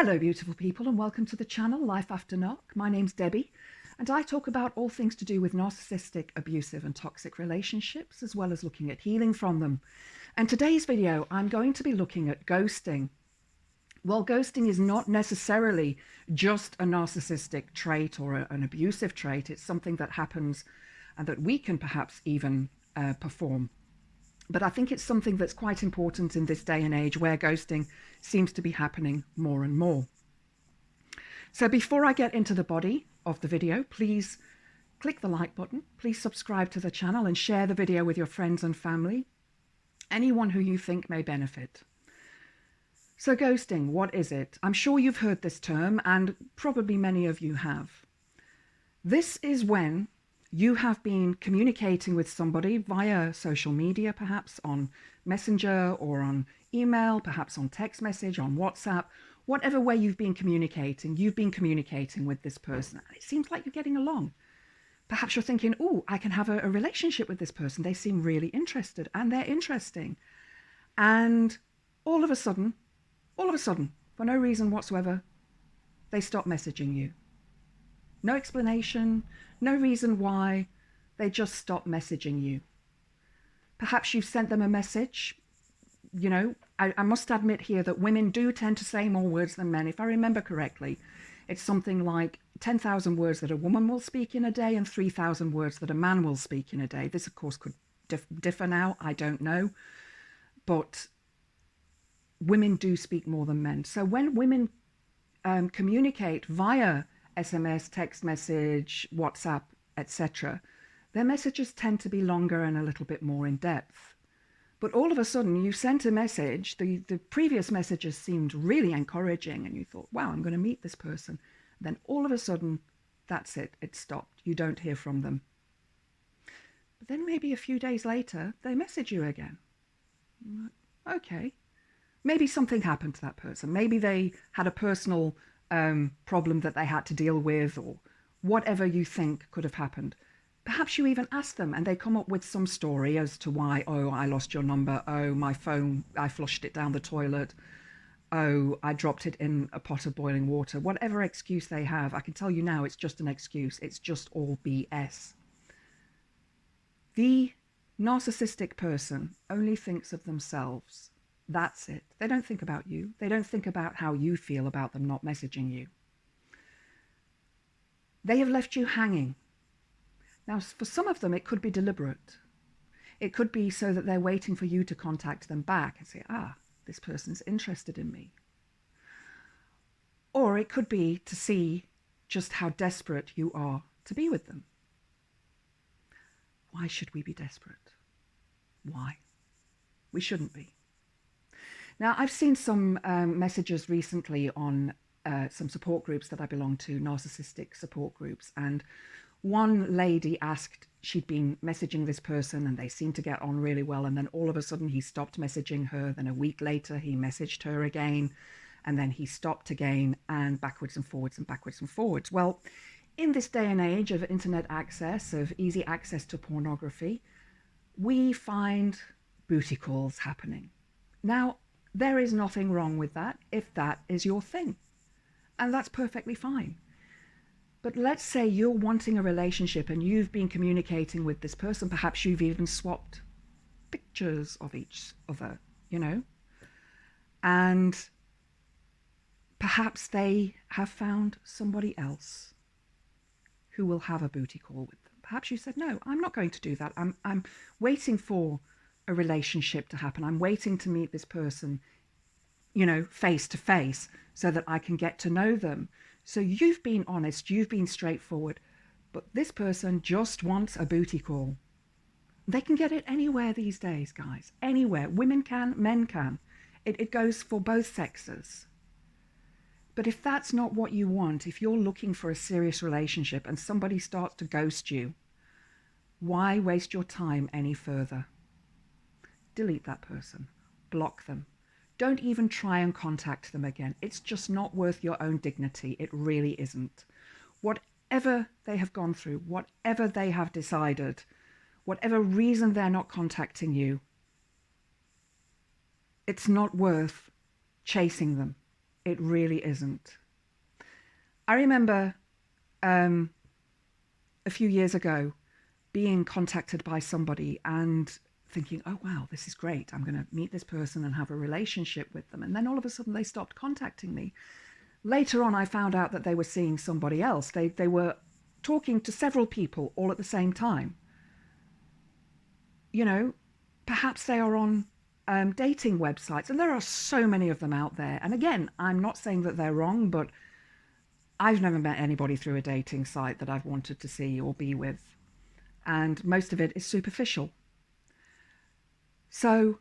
Hello beautiful people and welcome to the channel Life After Narc. My name's Debbie and I talk about all things to do with narcissistic, abusive and toxic relationships, as well as looking at healing from them. And today's video I'm going to be looking at ghosting. Well, ghosting is not necessarily just a narcissistic trait or an abusive trait. It's something that happens and that we can perhaps even perform. But I think it's something that's quite important in this day and age where ghosting seems to be happening more and more. So before I get into the body of the video, please click the like button. Please subscribe to the channel and share the video with your friends and family, anyone who you think may benefit. So ghosting, what is it? I'm sure you've heard this term and probably many of you have. This is when you have been communicating with somebody via social media, perhaps on Messenger or on email, perhaps on text message, on WhatsApp, whatever way you've been communicating with this person. And it seems like you're getting along. Perhaps you're thinking, oh, I can have a relationship with this person. They seem really interested and they're interesting. And all of a sudden, for no reason whatsoever, they stop messaging you. No explanation, no reason why, they just stop messaging you. Perhaps you've sent them a message. You know, I must admit here that women do tend to say more words than men. If I remember correctly, it's something like 10,000 words that a woman will speak in a day and 3,000 words that a man will speak in a day. This, of course, could differ now. I don't know. But women do speak more than men. So when women communicate via SMS, text message, WhatsApp, etc., their messages tend to be longer and a little bit more in depth. But all of a sudden you sent a message, the previous messages seemed really encouraging and you thought, wow, I'm going to meet this person. Then all of a sudden, that's it, it stopped. You don't hear from them. But then maybe a few days later, they message you again. Okay, maybe something happened to that person. Maybe they had a personal problem that they had to deal with, or whatever you think could have happened. Perhaps you even ask them and they come up with some story as to why. Oh, I lost your number. Oh, my phone, I flushed it down the toilet. Oh, I dropped it in a pot of boiling water. Whatever excuse they have, I can tell you now, it's just an excuse. It's just all BS. The narcissistic person only thinks of themselves. That's it. They don't think about you. They don't think about how you feel about them not messaging you. They have left you hanging. Now, for some of them, it could be deliberate. It could be so that they're waiting for you to contact them back and say, ah, this person's interested in me. Or it could be to see just how desperate you are to be with them. Why should we be desperate? Why? We shouldn't be. Now, I've seen some messages recently on some support groups that I belong to, narcissistic support groups, and one lady asked, she'd been messaging this person and they seemed to get on really well, and then all of a sudden he stopped messaging her. Then a week later he messaged her again, and then he stopped again, and backwards and forwards and backwards and forwards. Well, in this day and age of internet access, of easy access to pornography, we find booty calls happening. Now, there is nothing wrong with that if that is your thing, and that's perfectly fine. But let's say you're wanting a relationship and you've been communicating with this person. Perhaps you've even swapped pictures of each other, you know, and perhaps they have found somebody else who will have a booty call with them. Perhaps you said, no, I'm not going to do that. I'm waiting for a relationship to happen. I'm waiting to meet this person, you know, face to face, so that I can get to know them. So you've been honest, you've been straightforward, but this person just wants a booty call. They can get it anywhere these days, guys, anywhere. Women can, men can. It goes for both sexes. But if that's not what you want, if you're looking for a serious relationship and somebody starts to ghost you, why waste your time any further? Delete that person, block them. Don't even try and contact them again. It's just not worth your own dignity. It really isn't. Whatever they have gone through, whatever they have decided, whatever reason they're not contacting you, it's not worth chasing them. It really isn't. I remember a few years ago being contacted by somebody and thinking, oh, wow, this is great. I'm going to meet this person and have a relationship with them. And then all of a sudden they stopped contacting me. Later on, I found out that they were seeing somebody else. They were talking to several people all at the same time. You know, perhaps they are on dating websites, and there are so many of them out there. And again, I'm not saying that they're wrong, but I've never met anybody through a dating site that I've wanted to see or be with. And most of it is superficial. So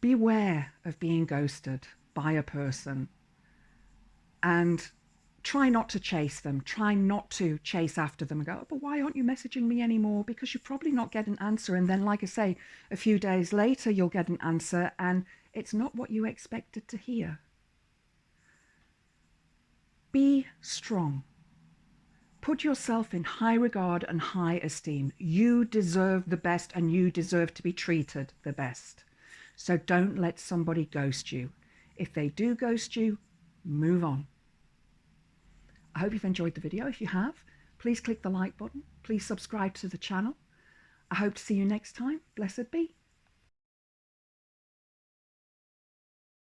beware of being ghosted by a person, and try not to chase them. Try not to chase after them and go, oh, but why aren't you messaging me anymore? Because you probably not get an answer. And then, like I say, a few days later, you'll get an answer and it's not what you expected to hear. Be strong. Put yourself in high regard and high esteem. You deserve the best and you deserve to be treated the best. So don't let somebody ghost you. If they do ghost you, move on. I hope you've enjoyed the video. If you have, please click the like button. Please subscribe to the channel. I hope to see you next time. Blessed be.